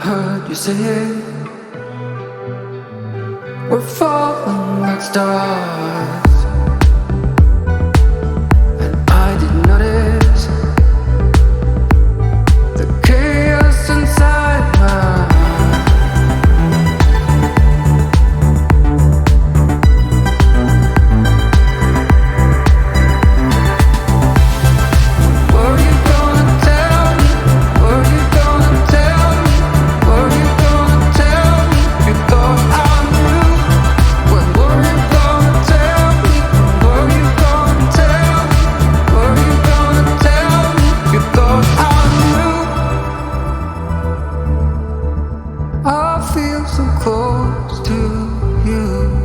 heard you say it. We're falling like stars, and I didn't notice the chaos inside my heart. Were you gonna tell me? Were you gonna tell me? Were you gonna tell me? You thought I knew. When were you gonna tell me? Were you gonna tell me? Were you gonna tell me? You thought I knew. I feel so close to you.